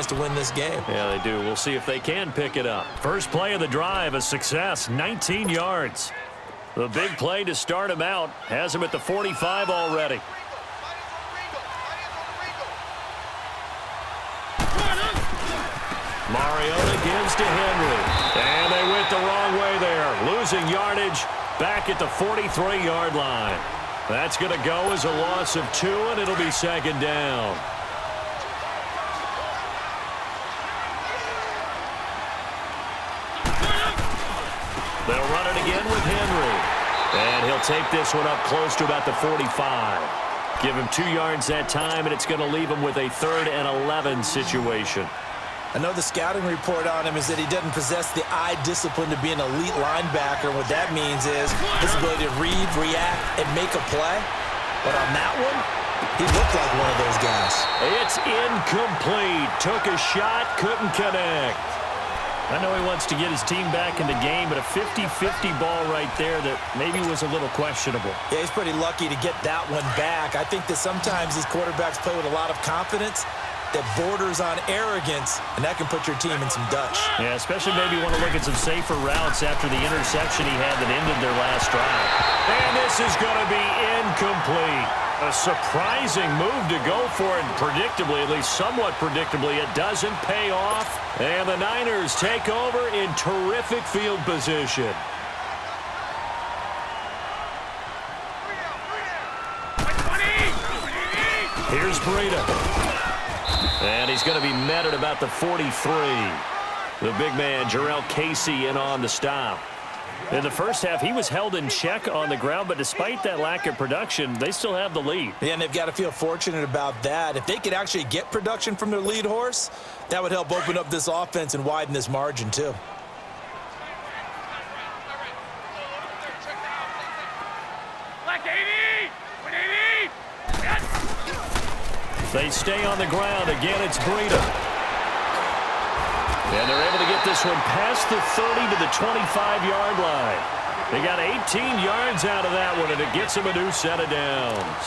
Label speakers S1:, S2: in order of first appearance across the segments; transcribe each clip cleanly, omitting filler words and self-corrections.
S1: chance to win this game.
S2: Yeah, they do. We'll see if they can pick it up. First play of the drive, a success, 19 yards. The big play to start him out has him at the 45 already. Mariota gives to Henry. And they went the wrong way there. Losing yardage back at the 43-yard line. That's going to go as a loss of 2, and it'll be second down. They'll run it again with Henry. And he'll take this one up close to about the 45. Give him 2 yards that time, and it's going to leave him with a 3rd and 11 situation.
S1: I know the scouting report on him is that he doesn't possess the eye discipline to be an elite linebacker. What that means is his ability to read, react, and make a play. But on that one, he looked like one of those guys.
S2: It's incomplete. Took a shot, couldn't connect. I know he wants to get his team back in the game, but a 50-50 ball right there that maybe was a little questionable.
S1: Yeah, he's pretty lucky to get that one back. I think that sometimes these quarterbacks play with a lot of confidence that borders on arrogance, and that can put your team in some Dutch.
S2: Yeah, especially maybe want to look at some safer routes after the interception he had that ended their last drive. And this is going to be incomplete. A surprising move to go for it, predictably, at least somewhat predictably, it doesn't pay off. And the Niners take over in terrific field position. Here's Breida. And he's going to be met at about the 43. The big man, Jarrell Casey, in on the stop. In the first half, he was held in check on the ground, but despite that lack of production, they still have the lead.
S1: Yeah, and they've got to feel fortunate about that. If they could actually get production from their lead horse, that would help open up this offense and widen this margin, too.
S2: They stay on the ground. Again, it's Breida. And they're able to get this one past the 30 to the 25-yard line. They got 18 yards out of that one, and it gets them a new set of downs.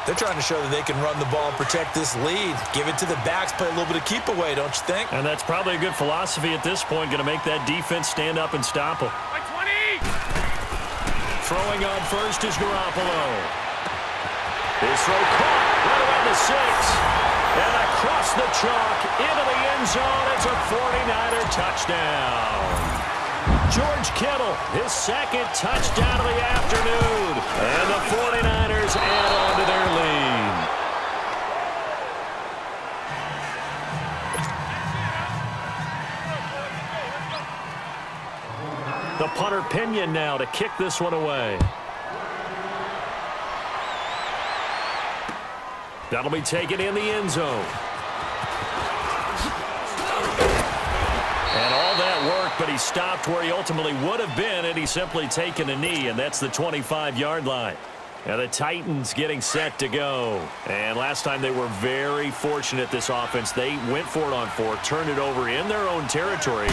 S1: They're trying to show that they can run the ball and protect this lead. Give it to the backs, play a little bit of keep away, don't you think?
S2: And that's probably a good philosophy at this point, going to make that defense stand up and stop them. Throwing on first is Garoppolo. His throw caught right around the 6. And across the chalk into the end zone. It's a 49er touchdown. George Kittle, his second touchdown of the afternoon. And the 49ers add on to their lead. The punter Pinion now to kick this one away. That'll be taken in the end zone. And all that work, but he stopped where he ultimately would have been had he simply taken a knee, and that's the 25-yard line. Now the Titans getting set to go. And last time they were very fortunate, this offense. They went for it on 4, turned it over in their own territory,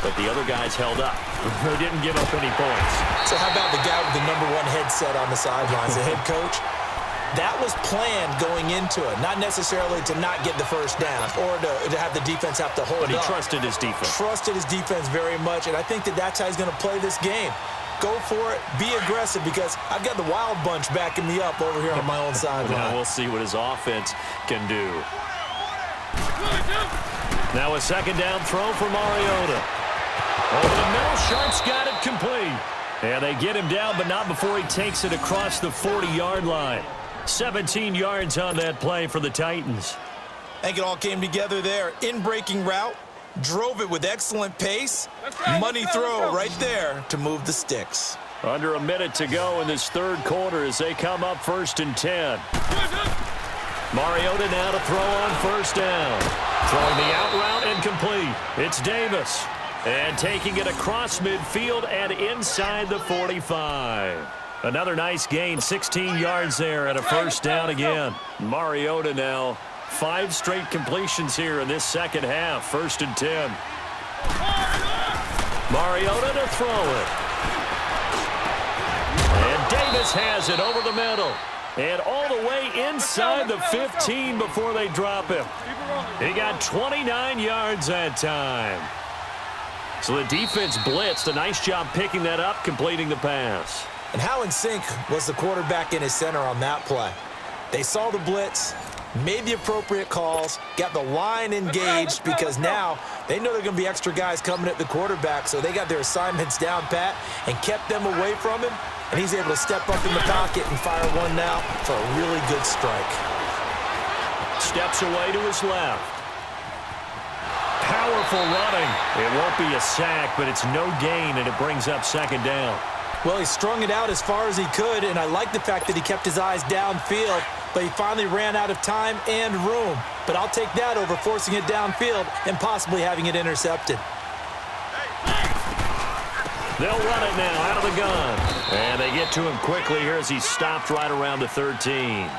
S2: but the other guys held up. They didn't give up any points.
S1: So how about the guy with the #1 headset on the sidelines, the head coach? That was planned going into it, not necessarily to not get the first down or to have the defense have to hold up.
S2: But he trusted his defense.
S1: Trusted his defense very much, and I think that that's how he's going to play this game. Go for it, be aggressive, because I've got the wild bunch backing me up over here on my own sideline.
S2: Now we'll see what his offense can do. Now a second down throw for Mariota. Over the middle, Sharp's got it complete. And they get him down, but not before he takes it across the 40-yard line. 17 yards on that play for the Titans.
S1: I think it all came together there. In-breaking route, drove it with excellent pace. Money throw right there to move the sticks.
S2: Under a minute to go in this third quarter as they come up 1st and 10. Mariota now to throw on first down. Throwing the out route incomplete. It's Davis. And taking it across midfield and inside the 45. Another nice gain, 16 yards there and a first down again. Mariota now, 5 straight completions here in this second half. 1st and 10. Mariota to throw it. And Davis has it over the middle. And all the way inside the 15 before they drop him. He got 29 yards that time. So the defense blitzed. A nice job picking that up, completing the pass.
S1: And how in sync was the quarterback and his center on that play? They saw the blitz, made the appropriate calls, got the line engaged because now they know there are going to be extra guys coming at the quarterback, so they got their assignments down pat and kept them away from him, and he's able to step up in the pocket and fire one now for a really good strike.
S2: Steps away to his left. Powerful running. It won't be a sack, but it's no gain, and it brings up second down.
S1: Well, he strung it out as far as he could, and I like the fact that he kept his eyes downfield, but he finally ran out of time and room. But I'll take that over forcing it downfield and possibly having it intercepted.
S2: They'll run it now out of the gun. And they get to him quickly here as he stopped right around the 13.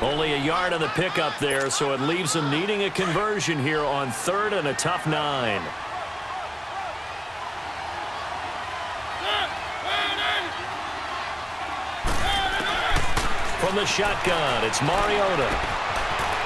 S2: Only a yard on the pickup there, so it leaves them needing a conversion here on 3rd and a tough 9. From the shotgun, it's Mariota.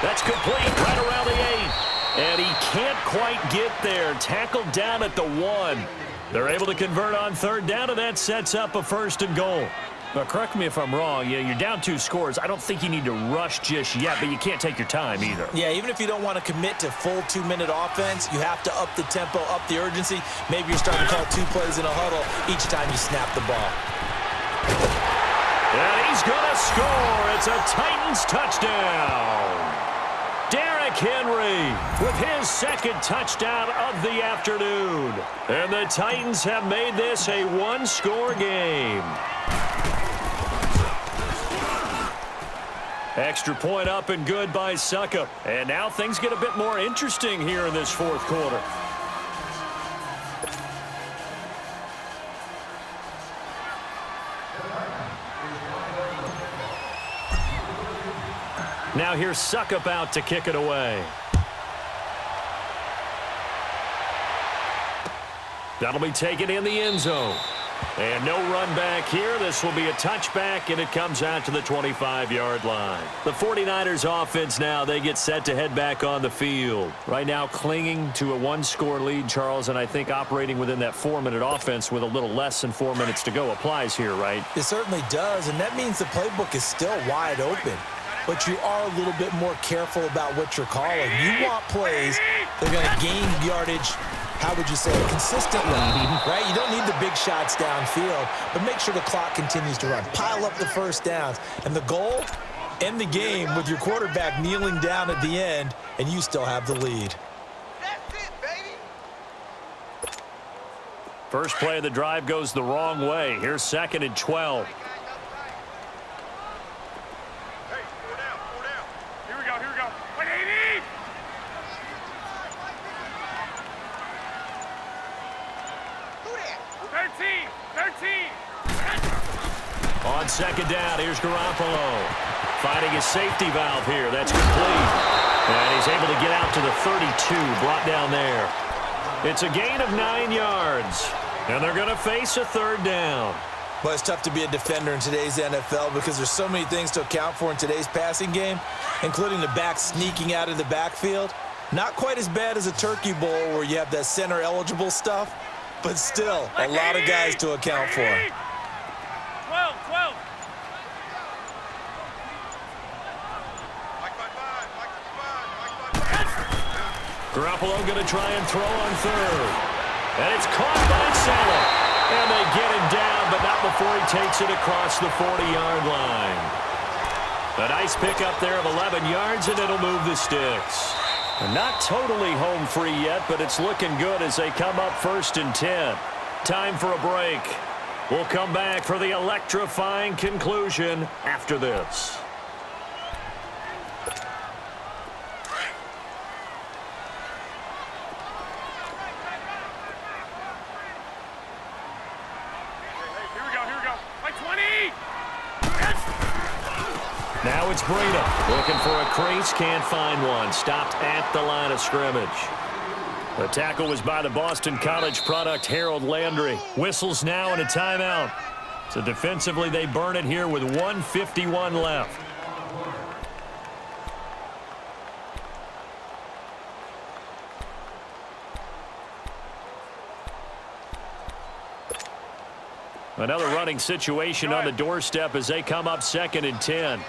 S2: That's complete right around the 8. And he can't quite get there. Tackled down at the 1. They're able to convert on 3rd down, and that sets up a 1st and goal. Now, correct me if I'm wrong. You're down 2 scores. I don't think you need to rush just yet, but you can't take your time either.
S1: Yeah, even if you don't want to commit to full 2-minute offense, you have to up the tempo, up the urgency. Maybe you're starting to call 2 plays in a huddle each time you snap the ball.
S2: And he's going to score. It's a Titans touchdown. Derrick Henry with his 2nd touchdown of the afternoon. And the Titans have made this a 1-score game. Extra point up and good by Suckup. And now things get a bit more interesting here in this 4th quarter. Now here's Suckup out to kick it away. That'll be taken in the end zone. And no run back here. This will be a touchback, and it comes out to the 25-yard line. The 49ers offense now, they get set to head back on the field. Right now clinging to a 1-score lead, Charles, and I think operating within that 4-minute offense with a little less than 4 minutes to go applies here, right?
S1: It certainly does, and that means the playbook is still wide open. But you are a little bit more careful about what you're calling. You want plays that are going to gain yardage, how would you say, consistently, right? You don't need the big shots downfield, but make sure the clock continues to run. Pile up the first downs. And the goal, end the game with your quarterback kneeling down at the end, and you still have the lead.
S3: That's it, baby.
S2: First play of the drive goes the wrong way. Here's 2nd and 12. On 2nd down, here's Garoppolo. Finding his safety valve here. That's complete. And he's able to get out to the 32, brought down there. It's a gain of 9 yards. And they're going to face a 3rd down.
S1: Well, it's tough to be a defender in today's NFL because there's so many things to account for in today's passing game, including the back sneaking out of the backfield. Not quite as bad as a turkey bowl where you have that center-eligible stuff, but still a lot of guys to account for.
S3: 12.
S2: Garoppolo going to try and throw on 3rd. And it's caught by Salah. And they get him down, but not before he takes it across the 40-yard line. A nice pickup there of 11 yards, and it'll move the sticks. Not totally home free yet, but it's looking good as they come up 1st and 10. Time for a break. We'll come back for the electrifying conclusion after this. Now it's Breida looking for a crease, can't find one. Stopped at the line of scrimmage. The tackle was by the Boston College product Harold Landry. Whistles now and a timeout. So defensively they burn it here with 1:51 left. Another running situation on the doorstep as they come up 2nd and 10.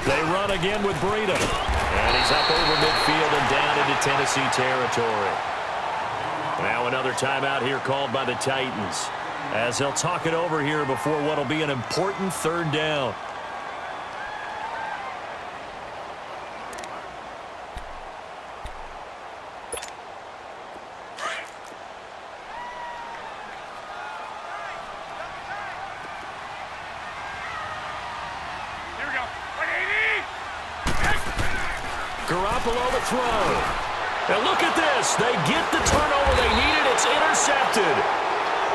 S2: They run again with Breida. And he's up over midfield and down into Tennessee territory. Now another timeout here called by the Titans, as they'll talk it over here before what will be an important 3rd down. Garoppolo to throw. And look at this. They get the turnover they needed. It's intercepted.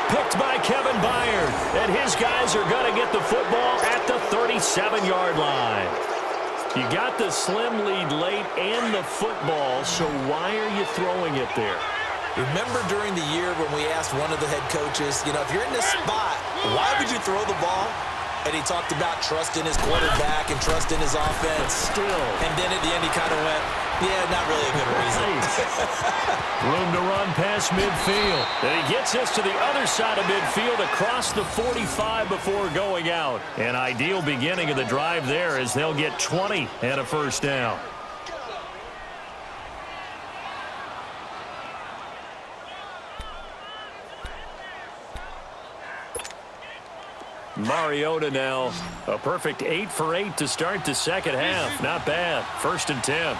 S2: Picked by Kevin Byard. And his guys are going to get the football at the 37-yard line. You got the slim lead late and the football, so why are you throwing it there?
S1: Remember during the year when we asked one of the head coaches, you know, if you're in this spot, why would you throw the ball? And he talked about trusting his quarterback and trusting his offense.
S2: Still.
S1: And then at the end he kind of went, yeah, not really a good reason.
S2: Room to run past midfield. And he gets us to the other side of midfield across the 45 before going out. An ideal beginning of the drive there as they'll get 20 and a 1st down. Mariota now, a perfect 8 for 8 to start the 2nd half. Not bad. 1st and 10.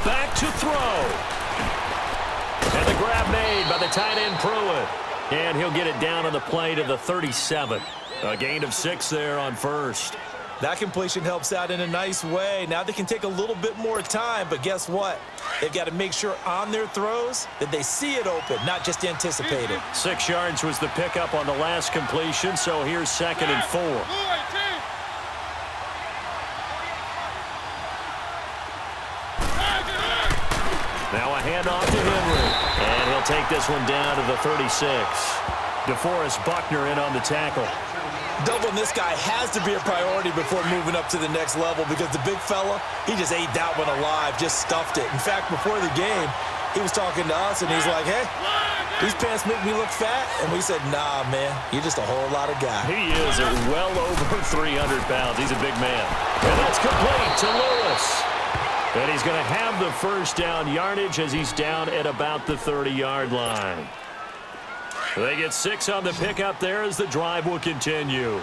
S2: Back to throw. And the grab made by the tight end Pruitt. And he'll get it down on the play to the 37. A gain of 6 there on 1st.
S1: That completion helps out in a nice way. Now they can take a little bit more time, but guess what? They've got to make sure on their throws that they see it open, not just anticipate it.
S2: 6 yards was the pickup on the last completion, so here's 2nd and 4. Now a handoff to Henry. And he'll take this one down to the 36. DeForest Buckner in on the tackle.
S1: Doubling this guy has to be a priority before moving up to the next level because the big fella, he just ate that one alive, just stuffed it. In fact, before the game, he was talking to us, and he's like, hey, these pants make me look fat. And we said, nah, man, you're just a whole lot of guy.
S2: He is at well over 300 pounds. He's a big man. And that's complete to Lewis. And he's going to have the 1st down yardage as he's down at about the 30-yard line. They get 6 on the pickup there as the drive will continue.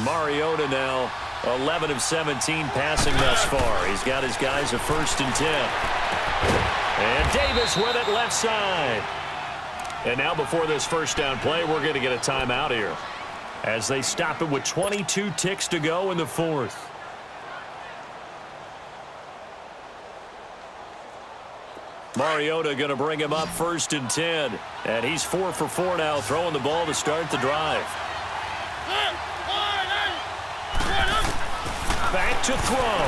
S2: Mariota now 11 of 17 passing thus far. He's got his guys a 1st and 10. And Davis with it left side. And now before this 1st down play, we're going to get a timeout here as they stop it with 22 ticks to go in the 4th. Mariota going to bring him up 1st and 10. And he's 4 for 4 now, throwing the ball to start the drive. Back to throw.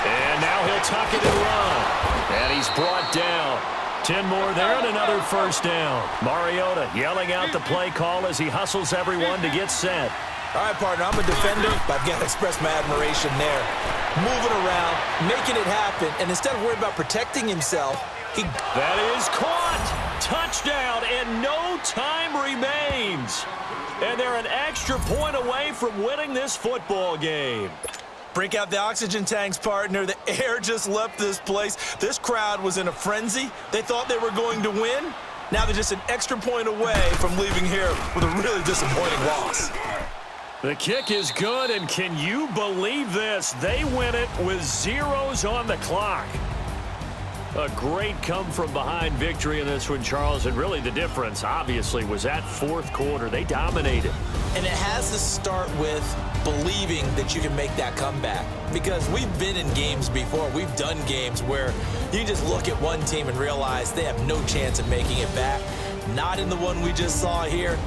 S2: And now he'll tuck it and run. And he's brought down. 10 more there and another 1st down. Mariota yelling out the play call as he hustles everyone to get set.
S1: All right, partner, I'm a defender, but I've got to express my admiration there. Moving around, making it happen, and instead of worrying about protecting himself,
S2: That is caught! Touchdown, and no time remains. And they're an extra point away from winning this football game.
S1: Break out the oxygen tanks, partner. The air just left this place. This crowd was in a frenzy. They thought they were going to win. Now they're just an extra point away from leaving here with a really disappointing loss.
S2: The kick is good, and can you believe this? They win it with zeros on the clock. A great come-from-behind victory in this one, Charles, and really the difference, obviously, was that fourth quarter. They dominated.
S1: And it has to start with believing that you can make that comeback, because we've been in games before. We've done games where you just look at one team and realize they have no chance of making it back. Not in the one we just saw here.